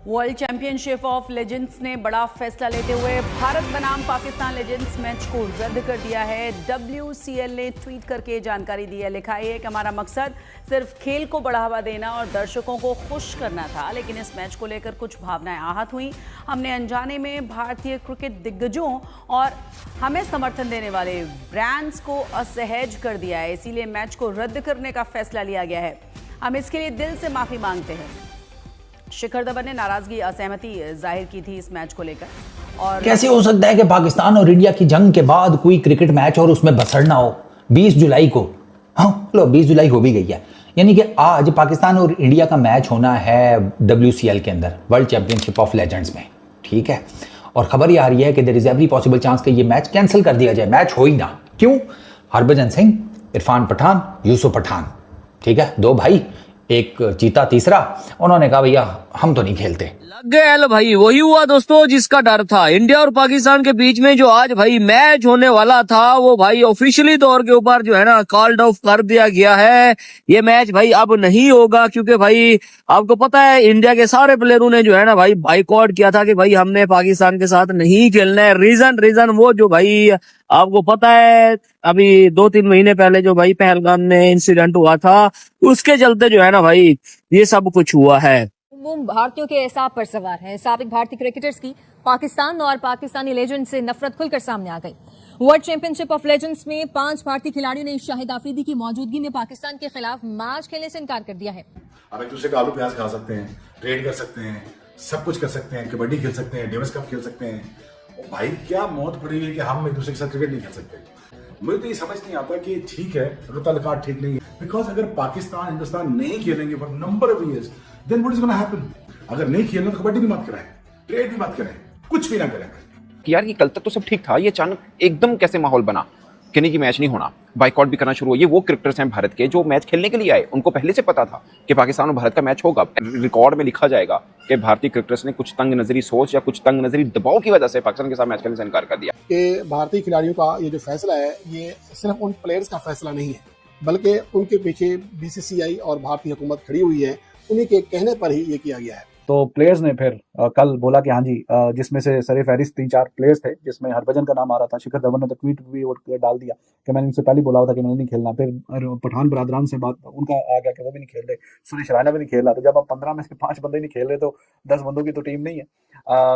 World championship of legends ने बड़ा फैसला लेते हुए भारत बनाम पाकिस्तान लेजेंड्स मैच को रद्द कर दिया है। WCL ने ट्वीट करके जानकारी दी है। लिखा है कि हमारा मकसद सिर्फ खेल को बढ़ावा देना और दर्शकों को खुश करना था, लेकिन इस मैच को लेकर कुछ भावनाएं आहत हुई। हमने अनजाने में भारतीय क्रिकेट दिग्गजों और हमें समर्थन देने वाले ब्रांड्स को असहज कर दिया है, इसीलिए मैच को रद्द करने का फैसला लिया गया है। हम इसके लिए दिल से माफी मांगते हैं। शिखर धवन ने नाराजगी असहमति जाहिर की थी इस मैच को लेकर। और कैसे हो सकता है कि पाकिस्तान और इंडिया की जंग के बाद कोई क्रिकेट मैच और उसमें बसड़ना हो 20 जुलाई को। हाँ लो 20 जुलाई हो भी गई है, यानी कि आज पाकिस्तान और इंडिया का मैच होना है WCL के अंदर, वर्ल्ड चैंपियनशिप ऑफ लेजेंड्स में, ठीक है। और खबर ये आ रही है कि there is every possible chance कि ये मैच कैंसिल कर दिया जाए, मैच हो ही ना। क्यों? हरभजन सिंह, इरफान पठान, यूसुफ पठान, ठीक है, दो भाई, एक चीता तीसरा, उन्होंने कहा भैया हम तो नहीं खेलते। लग गए एल भाई, वही हुआ दोस्तों जिसका डर था। इंडिया और पाकिस्तान के बीच में जो आज भाई मैच होने वाला था, वो भाई ऑफिशियली तौर के ऊपर जो है ना कॉल्ड ऑफ कर दिया गया है। ये मैच भाई अब नहीं होगा, क्योंकि भाई आपको पता है इंडिया के सारे प्लेयरों ने जो है ना भाई बाइकआउट किया था कि भाई हमने पाकिस्तान के साथ नहीं खेलना है। रीजन वो जो भाई आपको पता है अभी 2-3 महीने पहले जो भाई पहलगाम में इंसिडेंट हुआ था, उसके चलते जो है ना भाई ये सब कुछ हुआ है। वो भारतीयों के एहसास पर सवार है। साबिक भारतीय क्रिकेटर्स की पाकिस्तान और पाकिस्तानी लेजेंड से नफरत खुलकर सामने आ गई। वर्ल्ड चैंपियनशिप ऑफ लेजेंड्स में 5 भारतीय खिलाड़ियों ने शाहिद अफरीदी की मौजूदगी में पाकिस्तान के खिलाफ मैच खेलने से इनकार कर दिया है। अब एक दूसरे का आलू प्याज खा सकते हैं, ट्रेड कर सकते हैं, सब कुछ कर सकते हैं, कबड्डी खेल सकते हैं, डेविस कप खेल सकते हैं। और भाई क्या मौत पड़ी है कि हम एक दूसरे के साथ क्रिकेट नहीं खेल सकते। मुझे तो ये समझ नहीं आता कि ठीक है ताल्लुकात ठीक नहीं है, बिकॉज अगर पाकिस्तान हिंदुस्तान नहीं खेलेंगे for number of years, then what is gonna happen. अगर नहीं खेलना तो कबड्डी भी मत कराएं, ट्रेड भी मत करें, कुछ भी ना करें। कि यार ये कल तक तो सब ठीक था, ये अचानक एकदम कैसे माहौल बना कि नहीं कि मैच नहीं होना, बाइकआउट भी करना शुरू हुआ। ये वो क्रिकेटर्स हैं भारत के जो मैच खेलने के लिए आए, उनको पहले से पता था कि पाकिस्तान और भारत का मैच होगा। रिकॉर्ड में लिखा जाएगा कि भारतीय क्रिकेटर्स ने कुछ तंग नजरी सोच या कुछ तंग नजरी दबाव की वजह से पाकिस्तान के साथ मैच खेलने से इनकार कर दिया। कि भारतीय खिलाड़ियों का ये जो फैसला है, ये सिर्फ उन प्लेयर्स का फैसला नहीं है, बल्कि उनके पीछे BCCI और भारतीय हुकूमत खड़ी हुई है, उन्हीं के कहने पर ही ये किया गया है। तो प्लेयर्स ने फिर कल बोला कि हाँ जी, जिसमें से सर-ए-फहरिस्त 3-4 प्लेयर्स थे, जिसमें हरभजन का नाम आ रहा था। शिखर धवन ने तो ट्वीट भी डाल दिया कि मैंने इनसे पहले बोला था कि मैंने नहीं खेलना। फिर पठान बरादरान से बात उनका आ गया कि वो भी नहीं खेल रहे, सुरेश रैना भी नहीं खेल रहा। तो जब आप 15 में से 5 बंदे नहीं खेल रहे, तो 10 बंदों की तो टीम नहीं है,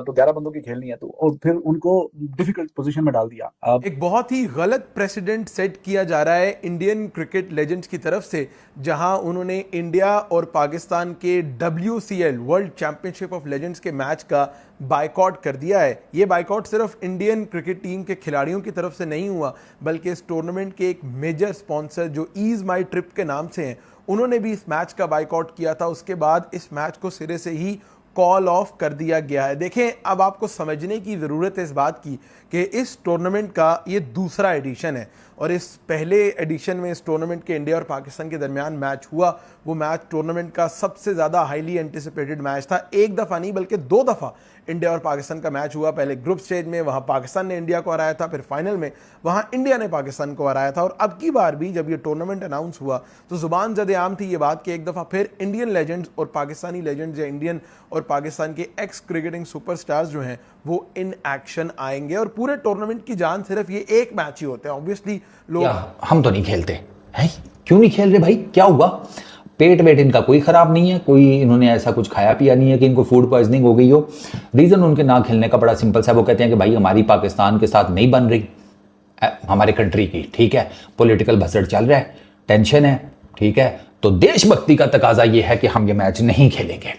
तो 11 बंदों की खेलनी है। तो और फिर उनको डिफिकल्ट पोजीशन में डाल दिया। एक बहुत ही गलत प्रेसिडेंट सेट किया जा रहा है इंडियन क्रिकेट लेजेंड्स की तरफ से, जहां उन्होंने इंडिया और पाकिस्तान के WCL world championship of legends के मैच का बाइकआउट कर दिया है। ये बाइकआउट सिर्फ इंडियन क्रिकेट टीम के खिलाड़ियों की तरफ से नहीं हुआ, बल्कि इस टूर्नामेंट के एक मेजर स्पॉन्सर जो ईज माई ट्रिप के नाम से हैं, उन्होंने भी इस मैच का बाइकआउट किया था। उसके बाद इस मैच को सिरे से ही कॉल ऑफ कर दिया गया है। देखें, अब आपको समझने की ज़रूरत है इस बात की कि इस टूर्नामेंट का ये दूसरा एडिशन है, और इस पहले एडिशन में इस टूर्नामेंट के इंडिया और पाकिस्तान के दरमियान मैच हुआ, वो मैच टूर्नामेंट का सबसे ज़्यादा हाईली एंटिसिपेटेड मैच था। एक दफ़ा नहीं बल्कि 2 दफ़ा इंडिया और पाकिस्तान का मैच हुआ। पहले ग्रुप स्टेज में वहाँ पाकिस्तान ने इंडिया को हराया था, फिर फाइनल में वहाँ इंडिया ने पाकिस्तान को हराया था। और अब की बार भी जब ये टूर्नामेंट अनाउंस हुआ तो ज़ुबान ज़द आम थी ये बात कि एक दफ़ा फिर इंडियन लेजेंड्स और पाकिस्तानी लेजेंड्स या इंडियन और पाकिस्तान के एक्स क्रिकेटिंग सुपरस्टार्स जो हैं वो इन एक्शन आएंगे। और पूरे टूर्नामेंट की जान सिर्फ ये एक मैच ही होते हैं। ऑब्वियसली लोग हम तो नहीं खेलते हैं, क्यों नहीं खेल रहे भाई, क्या हुआ? पेट वेट इनका कोई खराब नहीं है, कोई इन्होंने ऐसा कुछ खाया पिया नहीं है कि इनको फूड पॉइजनिंग हो गई हो। रीजन उनके ना खेलने का बड़ा सिंपल सा, वो कहते हैं कि भाई हमारी पाकिस्तान के साथ नहीं बन रही हमारे कंट्री की, ठीक है, पॉलिटिकल भसड़ चल रहा है, टेंशन है, ठीक है, तो देशभक्ति का तकाजा ये है कि हम ये मैच नहीं खेलेंगे,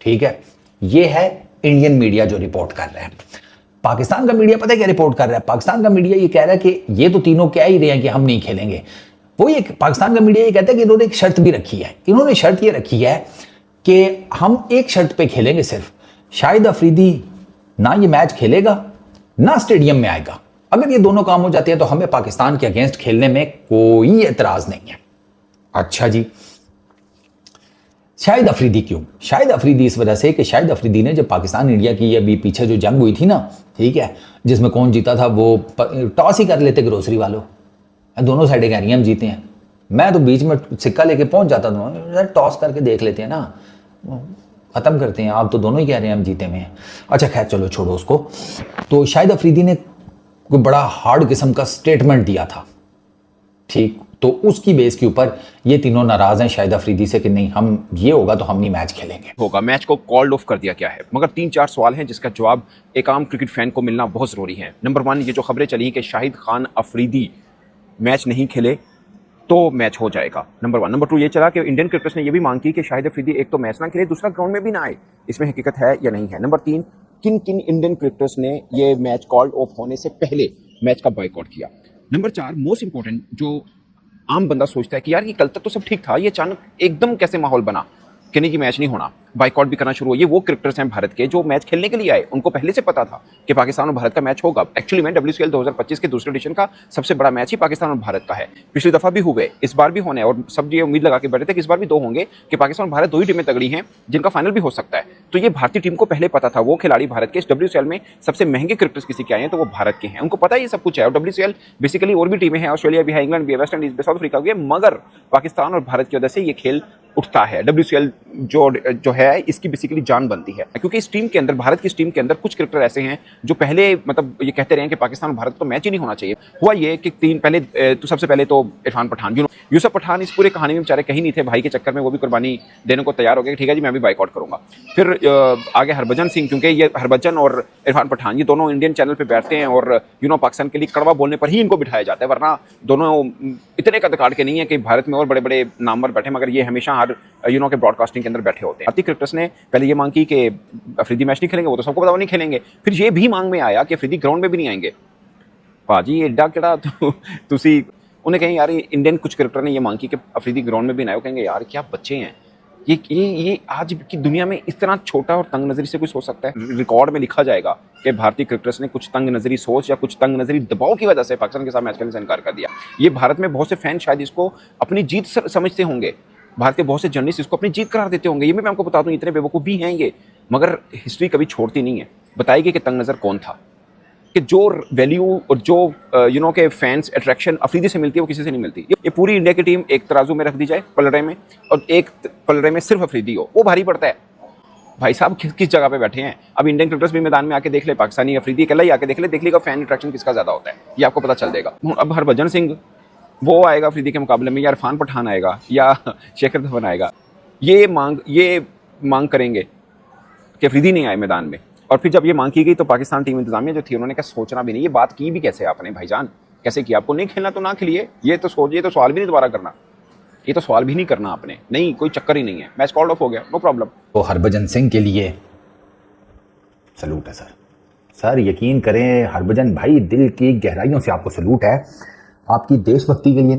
ठीक है। ये है इंडियन मीडिया जो रिपोर्ट कर रहा है। पाकिस्तान का मीडिया पता है क्या रिपोर्ट कर रहा है? पाकिस्तान का मीडिया ये कह रहा है कि ये तो तीनों कह ही रहे हैं कि हम नहीं खेलेंगे। वो ये पाकिस्तान का मीडिया ये कहता है कि इन्होंने एक शर्त भी रखी है। इन्होंने शर्त ये रखी है कि हम एक शर्त पे खेलेंगे सिर्फ, शाहिद अफरीदी ना ये मैच खेलेगा ना स्टेडियम में आएगा। अगर ये दोनों काम हो जाते हैं तो हमें पाकिस्तान के अगेंस्ट खेलने में कोई एतराज नहीं है। अच्छा जी, शाहिद अफरीदी क्यों? शाहिद अफरीदी इस वजह से कि शाहिद अफरीदी ने जब पाकिस्तान इंडिया की अभी पीछे जो जंग हुई थी ना, ठीक है, जिसमें कौन जीता था, वो टॉस ही कर लेते ग्रोसरी वालों, दोनों साइडें कह रही हैं हम जीते हैं। मैं तो बीच में सिक्का लेके पहुंच जाता था, टॉस करके देख लेते हैं ना, ख़त्म करते हैं। आप तो दोनों ही कह रहे हैं हम जीते हुए हैं। अच्छा खैर चलो छोड़ो उसको। तो शाहिद अफरीदी ने कोई बड़ा हार्ड किस्म का स्टेटमेंट दिया था, ठीक, तो उसकी बेस के ऊपर ये तीनों नाराज हैं शाहिद अफरीदी से कि नहीं हम ये होगा तो हम नहीं मैच खेलेंगे। होगा मैच को कॉल्ड ऑफ कर दिया गया है, मगर 3-4 सवाल हैं जिसका जवाब एक आम क्रिकेट फैन को मिलना बहुत ज़रूरी है। नंबर 1, ये जो खबरें चली कि शाहिद खान अफरीदी मैच नहीं खेले तो मैच हो जाएगा, नंबर 1। नंबर 2 ये चला कि इंडियन क्रिकेटर्स ने ये भी मांग की कि शाहिद अफरीदी एक तो मैच ना खेले, दूसरा ग्राउंड में भी ना आए। इसमें हकीकत है या नहीं है। नंबर 3, किन किन इंडियन क्रिकेटर्स ने ये मैच कॉल्ड ऑफ होने से पहले मैच का बॉयकॉट किया। नंबर 4, मोस्ट इंपॉर्टेंट, जो आम बंदा सोचता है कि यार ये कल तक तो सब ठीक था, ये अचानक एकदम कैसे माहौल बना कि नहीं कि मैच नहीं होना, बाइकआउट भी करना शुरू हुआ। ये वो क्रिकेटर्स हैं भारत के जो मैच खेलने के लिए आए, उनको पहले से पता था कि पाकिस्तान और भारत का मैच होगा। एक्चुअली में WCL 2025 के दूसरे एडिशन का सबसे बड़ा मैच ही पाकिस्तान और भारत का है। पिछली दफा भी हुए, इस बार भी होने, और सब ये उम्मीद लगा के बैठे थे कि इस बार भी 2 होंगे कि पाकिस्तान और भारत 2 ही टीमें तगड़ी हैं जिनका फाइनल भी हो सकता है। तो ये भारतीय टीम को पहले पता था। वो खिलाड़ी भारत के इस WCL में सबसे महंगे क्रिकेटर्स किसी के आए हैं तो वो भारत के हैं, उनको पता ये सब कुछ है। और WCL बेसिकली और भी टीमें हैं, ऑस्ट्रेलिया भी है, इंग्लैंड भी है, वेस्ट इंडीज भी, साउथ अफ्रीका भी है, मगर पाकिस्तान और भारत की वजह से ये खेल उठता है। WCL जो है इसकी बेसिकली जान बनती है, क्योंकि इस टीम के अंदर, भारत की इस टीम के अंदर कुछ क्रिकेटर ऐसे हैं जो पहले मतलब ये कहते रहे हैं कि पाकिस्तान और भारत तो मैच ही नहीं होना चाहिए। हुआ ये कि सबसे पहले तो इरफान पठान, यूसुफ पठान इस पूरे कहानी में बेचारे कहीं नहीं थे, भाई के चक्कर में वो भी कुर्बानी देने को तैयार हो गए, ठीक है जी मैं भी बाइकआउट करूंगा। फिर आगे हरभजन सिंह, क्योंकि ये हरभजन और इरफान पठान ये दोनों इंडियन चैनल पर बैठते हैं और पाकिस्तान के लिए कड़वा बोलने पर ही इनको बिठाया जाता है, वरना दोनों इतने कद काट के नहीं है कि भारत में और बड़े बड़े नामवर बैठे, मगर ये हमेशा हर के ब्रॉडकास्टिंग के अंदर बैठे होते हैं। भारतीय क्रिकेटर्स ने पहले ये मांग की कि अफरीदी मैच नहीं खेलेंगे, वो तो सबको पता वो नहीं खेलेंगे। फिर ये भी मांग में आया कि अफरीदी ग्राउंड में भी नहीं आएंगे। भाजी एडा केड़ा तुसी उन्हें कहें यार इंडियन कुछ क्रिकेटर ने ये मांग की कि अफरीदी ग्राउंड में भी ना आए, कहेंगे यार क्या बच्चे हैं ये आज की दुनिया में इस तरह छोटा और तंग नजरी से कोई सोच सकता है। रिकॉर्ड में लिखा जाएगा कि भारतीय क्रिकेटर्स ने कुछ तंग नजरी सोच या कुछ तंग नजरी दबाव की वजह से पाकिस्तान के साथ मैच खेलने से इनकार कर दिया। ये भारत में बहुत से फैन शायद इसको अपनी जीत समझते होंगे, भारत के बहुत से जर्नलिस्ट इसको अपनी जीत करार देते होंगे। ये भी मैं आपको बता दूं, इतने बेवकूफ़ भी हैं ये, मगर हिस्ट्री कभी छोड़ती नहीं है। बताएगी कि तंग नज़र कौन था, कि जो वैल्यू और जो के फैंस अट्रैक्शन अफरीदी से मिलती है वो किसी से नहीं मिलती। ये पूरी इंडिया की टीम एक तराजू में रख दी जाए पलड़े में, और एक पलड़े में सिर्फ अफरीदी हो, वो भारी पड़ता है। भाई साहब किस जगह पे बैठे हैं। अब इंडियन क्रिकेटर्स भी मैदान में आके देख ले, पाकिस्तानी अफरीदी अकेला ही आके देख लेगा फैन अट्रैक्शन किसका ज़्यादा होता है, ये आपको पता चल जाएगा। अब हरभजन सिंह वो आएगा अफरीदी के मुकाबले में, या इरफान पठान आएगा या शेखर धवन आएगा, ये मांग करेंगे कि अफरीदी नहीं आए मैदान में। और फिर जब ये मांग की गई तो पाकिस्तान टीम इंतजामिया जो थी उन्होंने क्या सोचना भी नहीं, ये बात की भी कैसे आपने भाईजान, कैसे किया? आपको नहीं खेलना तो ना खेलिए, ये तो सवाल भी नहीं दोबारा करना, ये तो सवाल भी नहीं करना आपने, नहीं कोई चक्कर ही नहीं है, मैच कॉल्ड ऑफ हो गया, नो प्रॉब्लम। तो हरभजन सिंह के लिए सलूट है सर, यकीन करें हरभजन भाई, दिल की गहराइयों से आपको सलूट है, आपकी देशभक्ति के लिए।